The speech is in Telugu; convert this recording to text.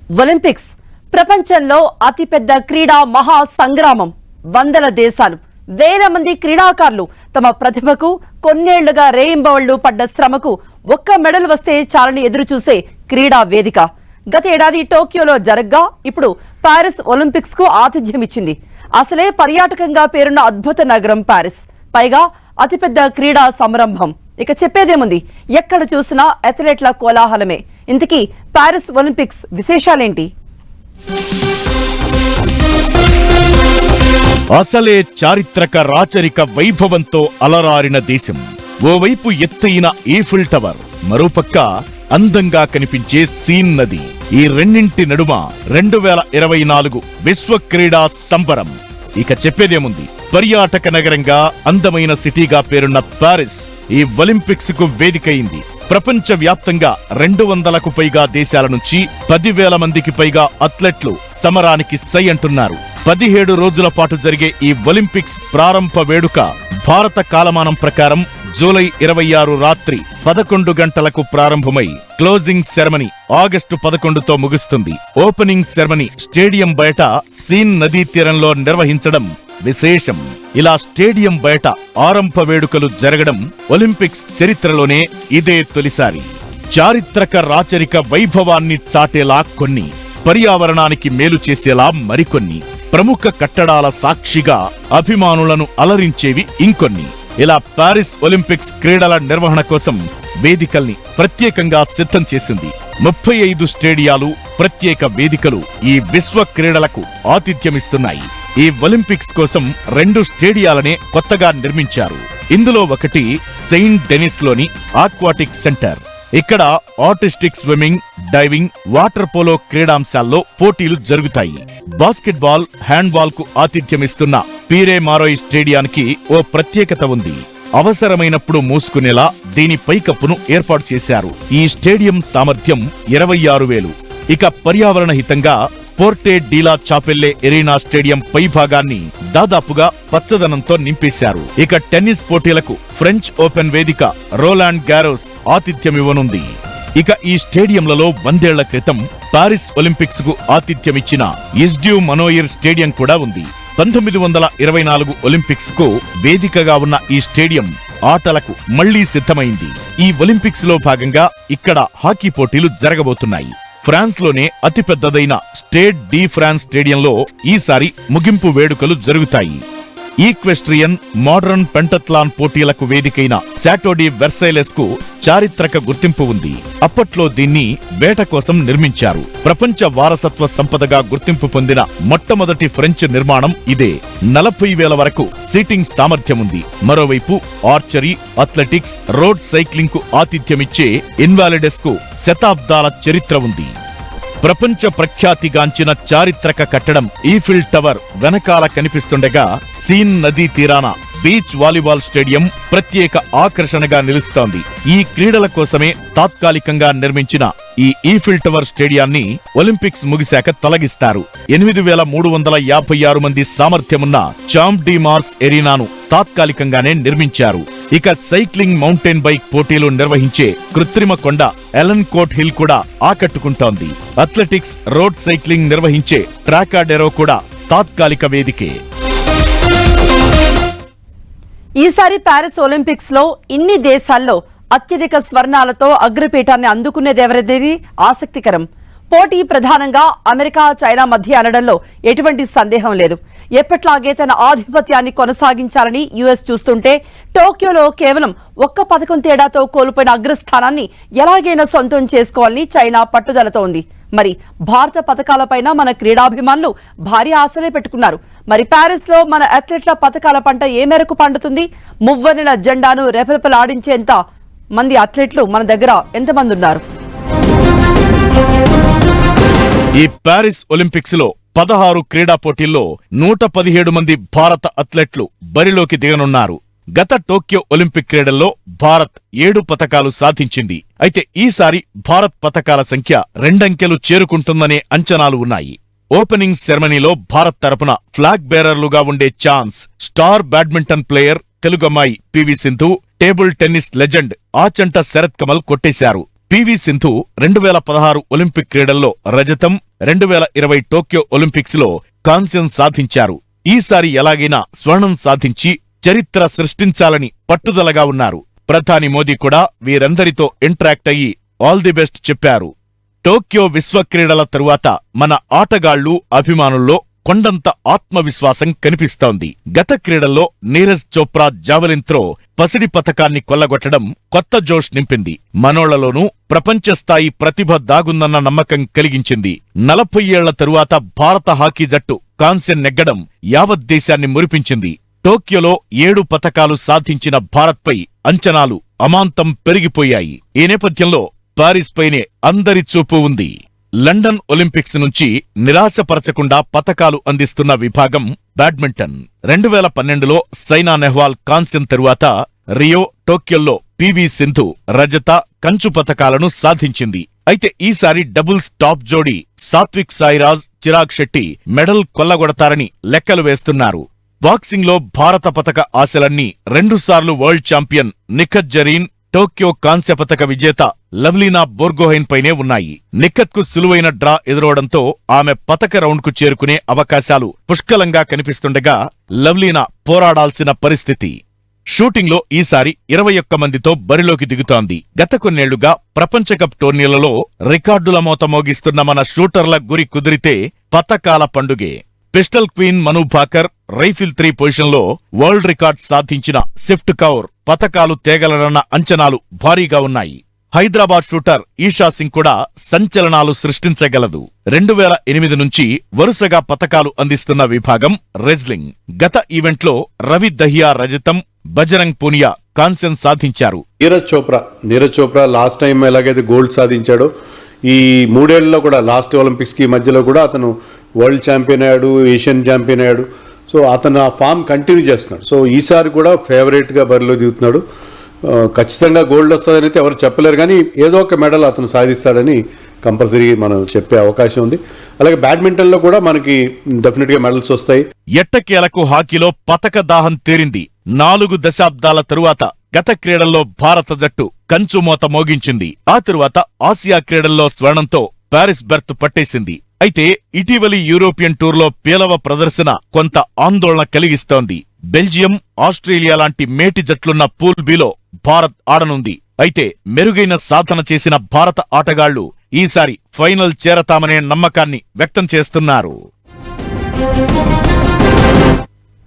ఒలింపిక్స్ ప్రపంచంలో అతిపెద్ద క్రీడా మహా సంగ్రామం. వందల దేశాలు, వేల మంది క్రీడాకారులు తమ ప్రతిభకు కొన్నేళ్లుగా రేయింబవళ్లు పడ్డ శ్రమకు ఒక్క మెడల్ వస్తే చాలని ఎదురుచూసే క్రీడా వేదిక. గత ఏడాది టోక్యోలో జరగ్గా ఇప్పుడు పారిస్ ఒలింపిక్స్ కు ఆతిథ్యమిచ్చింది. అసలే పర్యాటకంగా పేరున్న అద్భుత నగరం పారిస్, పైగా అతిపెద్ద క్రీడా సంరంభం. ఇక చెప్పేదేముంది, ఎక్కడ చూసినా అథ్లెట్ల కోలాహలమే. ఇంతకీ పారిస్ ఒలింపిక్స్ విశేషాలేంటి? అసలే చారిత్రక రాచరిక వైభవంతో అలరారిన దేశం. ఓవైపు ఎత్తైన ఈఫిల్ టవర్, మరోపక్క అందంగా కనిపించే సీన్ నది. ఈ రెండింటి నడుమ 2024 విశ్వ క్రీడా సంబరం. ఇక చెప్పేదేముంది, పర్యాటక నగరంగా అందమైన సిటీగా పేరున్న పారిస్ ఈ ఒలింపిక్స్ కు వేదికైంది. ప్రపంచ వ్యాప్తంగా 200కు పైగా దేశాల నుంచి 10,000 మందికి పైగా అథ్లెట్లు సమరానికి సై అంటున్నారు. 17 రోజుల పాటు జరిగే ఈ ఒలింపిక్స్ ప్రారంభ వేడుక భారత కాలమానం ప్రకారం జూలై 26 రాత్రి 11 గంటలకు ప్రారంభమై క్లోజింగ్ సెరమనీ ఆగస్టు 11తో ముగుస్తుంది. ఓపెనింగ్ సెరమనీ స్టేడియం బయట సీన్ నదీ తీరంలో నిర్వహించడం విశేషం. ఇలా స్టేడియం బయట ఆరంభ వేడుకలు జరగడం ఒలింపిక్స్ చరిత్రలోనే ఇదే తొలిసారి. చారిత్రక రాచరిక వైభవాన్ని చాటేలా కొన్ని, పర్యావరణానికి మేలు చేసేలా మరికొన్ని, ప్రముఖ కట్టడాల సాక్షిగా అభిమానులను అలరించేవి ఇంకొన్ని. ఇలా పారిస్ ఒలింపిక్స్ క్రీడల నిర్వహణ కోసం వేదికల్ని ప్రత్యేకంగా సిద్ధం చేసింది. 35 స్టేడియాలు, ప్రత్యేక వేదికలు ఈ విశ్వ క్రీడలకు ఆతిథ్యమిస్తున్నాయి. ఈ ఒలింపిక్స్ కోసం 2 స్టేడియాలనే కొత్తగా నిర్మించారు. ఇందులో ఒకటి సెయింట్ డెనిస్ లోని ఆక్వాటిక్ సెంటర్. ఇక్కడ artistic swimming, diving, water polo క్రీడాంశాల్లో పోటీలు జరుగుతాయి. బాస్కెట్బాల్, హ్యాండ్బాల్ కు ఆతిథ్యమిస్తున్న పీరే మారోయ్ స్టేడియానికి ఓ ప్రత్యేకత ఉంది. అవసరమైనప్పుడు మూసుకునేలా దీని పైకప్పును ఏర్పాటు చేశారు. ఈ స్టేడియం సామర్థ్యం 26,000. ఇక పర్యావరణ హితంగా పోర్టే డీలా చాపెల్లే ఎరీనా స్టేడియం పై భాగాన్ని దాదాపుగా పచ్చదనంతో నింపేశారు. ఇక టెన్నిస్ పోటీలకు ఫ్రెంచ్ ఓపెన్ వేదిక రోలాండ్ గారోస్ ఆతిథ్యమివ్వనుంది. ఇక ఈ స్టేడియంలలో 100 ఏళ్ల క్రితం పారిస్ ఒలింపిక్స్ కు ఆతిథ్యమిచ్చిన ఇస్డ్యూ మనోయిర్ స్టేడియం కూడా ఉంది. 1924 ఒలింపిక్స్ కు వేదికగా ఉన్న ఈ స్టేడియం ఆటలకు మళ్లీ సిద్ధమైంది. ఈ ఒలింపిక్స్ లో భాగంగా ఇక్కడ హాకీ పోటీలు జరగబోతున్నాయి. ఫ్రాన్స్ లోనే అతిపెద్దదైన స్టేడ్ డి ఫ్రాన్స్ స్టేడియంలో ఈసారి ముగింపు వేడుకలు జరుగుతాయి. ఈక్వెస్ట్రియన్, మోడర్న్ పెంటత్లాన్ పోటీలకు వేదికైన శాటో డి వెర్సైలెస్ కు చారిత్రక గుర్తింపు ఉంది. అప్పట్లో దీన్ని వేట కోసం నిర్మించారు. ప్రపంచ వారసత్వ సంపదగా గుర్తింపు పొందిన మొట్టమొదటి ఫ్రెంచ్ నిర్మాణం ఇదే. 40,000 వరకు సీటింగ్ సామర్థ్యం ఉంది. మరోవైపు ఆర్చరీ, అథ్లెటిక్స్, రోడ్ సైక్లింగ్ కు ఆతిథ్యమిచ్చే ఇన్వాలిడెస్ కు శతాబ్దాల చరిత్ర ఉంది. ప్రపంచ ప్రఖ్యాతిగాంచిన చారిత్రక కట్టడం ఈఫిల్ టవర్ వెనకాల కనిపిస్తుండగా సీన్ నదీ తీరాన బీచ్ వాలీబాల్ స్టేడియం ప్రత్యేక ఆకర్షణగా నిలుస్తోంది. ఈ క్రీడల కోసమే తాత్కాలికంగా నిర్మించిన ఈ ఈఫిల్ టవర్ స్టేడియాన్ని ఒలింపిక్స్ ముగిశాక తొలగిస్తారు. 8,356 మంది సామర్థ్యమున్న చాంప్ డి మార్స్ ఎరీనాను తాత్కాలికంగానే నిర్మించారు. ఇక సైక్లింగ్, మౌంటైన్ బైక్ పోటీలు నిర్వహించే కృత్రిమ కొండ ఎలన్ కోట్ హిల్ కూడా ఆకట్టుకుంటోంది. అథ్లెటిక్స్, రోడ్ సైక్లింగ్ నిర్వహించే ట్రాకాడెరో కూడా తాత్కాలిక వేదికే. ఈసారి పారిస్ ఒలింపిక్స్ లో ఇన్ని దేశాల్లో అత్యధిక స్వర్ణాలతో అగ్రపీఠాన్ని అందుకునేదెవరనేది ఆసక్తికరం. పోటీ ప్రధానంగా అమెరికా, చైనా మధ్య అనడంలో ఎటువంటి సందేహం లేదు. ఎప్పట్లాగే తన ఆధిపత్యాన్ని కొనసాగించాలని యుఎస్ చూస్తుంటే, టోక్యోలో కేవలం ఒక్క పథకం తేడాతో కోల్పోయిన అగ్రస్థానాన్ని ఎలాగైనా సొంతం చేసుకోవాలని చైనా పట్టుదలతో ఉంది. మరి భారత పథకాలపైన మన క్రీడాభిమానులు భారీ ఆశలే పెట్టుకున్నారు. మరి పారిస్ లో మన అథ్లెట్ల పథకాల పంట ఏ మేరకు పండుతుంది? మువ్వనెల జెండాను రెపరెపలాడించేంత మంది అథ్లెట్లు మన దగ్గర ఎంతమంది ఉన్నారు? ఈ పారిస్ ఒలింపిక్స్ లో 16 క్రీడా పోటీల్లో 117 మంది భారత అథ్లెట్లు బరిలోకి దిగనున్నారు. గత టోక్యో ఒలింపిక్ క్రీడల్లో భారత్ 7 పతకాలు సాధించింది. అయితే ఈసారి భారత్ పతకాల సంఖ్య 2 అంకెలు చేరుకుంటుందనే అంచనాలు ఉన్నాయి. ఓపెనింగ్ సెరమనీలో భారత్ తరపున ఫ్లాగ్ బేరర్లుగా ఉండే ఛాన్స్ స్టార్ బ్యాడ్మింటన్ ప్లేయర్ తెలుగమ్మాయి PV Sindhu, table tennis legend Achanta Sharath Kamal కొట్టేశారు. పివి సింధు 2016 ఒలింపిక్ క్రీడల్లో రజతం, 2020 టోక్యో ఒలింపిక్స్ లో కాంస్యం సాధించారు. ఈసారి ఎలాగైనా స్వర్ణం సాధించి చరిత్ర సృష్టించాలని పట్టుదలగా ఉన్నారు. ప్రధాని మోదీ కూడా వీరందరితో ఇంటరాక్ట్ అయ్యి ఆల్ ది బెస్ట్ చెప్పారు. టోక్యో విశ్వ క్రీడల తరువాత మన ఆటగాళ్లు, అభిమానుల్లో కొండంత ఆత్మవిశ్వాసం కనిపిస్తోంది. గత క్రీడల్లో నీరజ్ చోప్రా జావెలిన్ త్రో పసిడి పతకాన్ని కొల్లగొట్టడం కొత్త జోష్ నింపింది. మనోళ్లలోనూ ప్రపంచ స్థాయి ప్రతిభ దాగుందన్న నమ్మకం కలిగించింది. 40 ఏళ్ల తరువాత భారత హాకీ జట్టు కాంస్యం నెగ్గడం యావత్ దేశాన్ని మురిపించింది. టోక్యోలో 7 పతకాలు సాధించిన భారత్పై అంచనాలు అమాంతం పెరిగిపోయాయి. ఈ నేపథ్యంలో పారిస్ పైనే అందరి చూపు ఉంది. లండన్ ఒలింపిక్స్ నుంచి నిరాశపరచకుండా పతకాలు అందిస్తున్న విభాగం బ్యాడ్మింటన్. 2012లో సైనా నెహ్వాల్ కాంస్యం తరువాత రియో, టోక్యోల్లో పివి సింధు రజత, కంచు పతకాలను సాధించింది. అయితే ఈసారి డబుల్స్ టాప్ జోడీ సాత్విక్ సాయిరాజ్, చిరాగ్ శెట్టి మెడల్ కొల్లగొడతారని లెక్కలు వేస్తున్నారు. బాక్సింగ్ లో భారత పతక ఆశలన్నీ 2 సార్లు world champion Nikhat Zareen, Tokyo కాంస్య పతక విజేత లవ్లీనా బోర్గోహెన్ పైనే ఉన్నాయి. నిఖత్ కు సులువైన డ్రా ఎదురవడంతో ఆమె పతక రౌండ్ కు చేరుకునే అవకాశాలు పుష్కలంగా కనిపిస్తుండగా లవ్లీనా పోరాడాల్సిన పరిస్థితి. షూటింగ్ లో ఈసారి 21 మందితో బరిలోకి దిగుతోంది. గత కొన్నేళ్లుగా ప్రపంచ కప్ టోర్నీలలో రికార్డుల మోత మోగిస్తున్న మన షూటర్ల గురి కుదిరితే పతకాల పండుగే. పిస్టల్ క్వీన్ మను భాకర్ రైఫిల్ 3 పొజిషన్లో వరల్డ్ రికార్డ్ సాధించిన సిఫ్ట్ కౌర్ పతకాలు తేగలరన్న అంచనాలు భారీగా ఉన్నాయి. హైదరాబాద్ షూటర్ ఈషా సింగ్ కూడా సంచలనాలు సృష్టించగలదు. 2008 నుంచి వరుసగా పతకాలు అందిస్తున్న విభాగం రెజ్లింగ్. గత ఈవెంట్లో రవి దహియా రజతం, బజరంగ్ పూనియా కాంస్యం సాధించారు. నీరజ్ చోప్రా లాస్ట్ టైం ఎలాగైతే గోల్డ్ సాధించాడో ఈ 3 ఏళ్లలో కూడా లాస్ట్ ఒలింపిక్స్కి మధ్యలో కూడా అతను వరల్డ్ ఛాంపియన్ అయ్యాడు, ఏషియన్ ఛాంపియన్ అయ్యాడు. సో అతను ఆ ఫామ్ కంటిన్యూ చేస్తున్నాడు. సో ఈసారి కూడా ఫేవరెట్గా బరిలో దిగుతున్నాడు. ఖచ్చితంగా గోల్డ్ వస్తుందని అయితే ఎవరు చెప్పలేరు, కానీ ఏదో ఒక మెడల్ అతను సాధిస్తాడని కంపల్సరీ మనం చెప్పే అవకాశం ఉంది. అలాగే బ్యాడ్మింటన్లో కూడా మనకి డెఫినెట్గా మెడల్స్ వస్తాయి. ఎట్టకేలకు హాకీలో పతక దాహం తీరింది. 4 దశాబ్దాల తరువాత గత క్రీడల్లో భారత జట్టు కంచుమోత మోగించింది. ఆ తరువాత ఆసియా క్రీడల్లో స్వర్ణంతో పారిస్ బెర్త్ పట్టేసింది. అయితే ఇటీవలి యూరోపియన్ టూర్లో పేలవ ప్రదర్శన కొంత ఆందోళన కలిగిస్తోంది. బెల్జియం, ఆస్ట్రేలియా లాంటి మేటి జట్లున్న పూల్ బిలో భారత్ ఆడనుంది. అయితే మెరుగైన సాధన చేసిన భారత ఆటగాళ్లు ఈసారి ఫైనల్ చేరతామనే నమ్మకాన్ని వ్యక్తం చేస్తున్నారు.